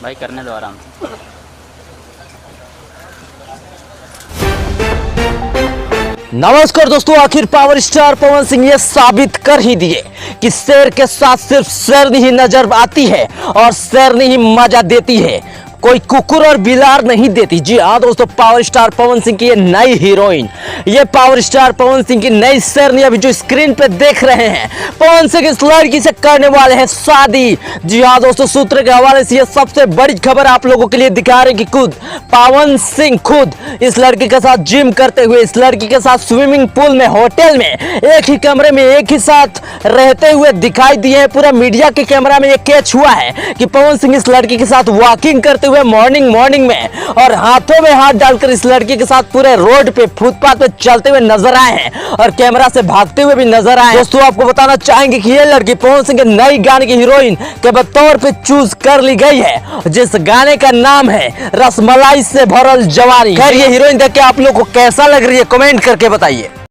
भाई करने दो आराम से। नमस्कार दोस्तों, आखिर पावर स्टार पवन सिंह ये साबित कर ही दिए कि शेर के साथ सिर्फ शेरनी ही नजर आती है और शेरनी ही मजा देती है, कोई कुकुर और बिलार नहीं देती। जी हाँ दोस्तों, पावर स्टार पवन सिंह की ये नई हीरोइन, ये पावर स्टार पवन सिंह की नई शेरनी अभी जो स्क्रीन पे देख रहे हैं, पवन सिंह इस लड़की से करने वाले हैं शादी। जी हाँ दोस्तों, सूत्र के हवाले से ये सबसे बड़ी खबर आप लोगों के लिए दिखा रहे हैं कि खुद पवन सिंह खुद इस लड़की के साथ जिम करते हुए, इस लड़की के साथ स्विमिंग पूल में, होटल में, एक ही कमरे में एक ही साथ रहते हुए दिखाई दिए हैं। पूरा मीडिया के कैमरा में ये कैच हुआ है कि पवन सिंह इस लड़की के साथ वॉकिंग करते हुए मॉर्निंग में और हाथों में हाथ डालकर इस लड़की के साथ पूरे रोड पे, फुटपाथ पे चलते हुए नजर आए हैं और कैमरा से भागते हुए भी नजर आए। दोस्तों आपको बताना चाहेंगे कि ये लड़की पवन सिंह के नई गाने की हीरोइन के बतौर पे चूज कर ली गई है, जिस गाने का नाम है रसमलाई से भरल जवानी। खैर ये हीरोइन देख के आप लोग को कैसा लग रही है, कमेंट करके बताइए।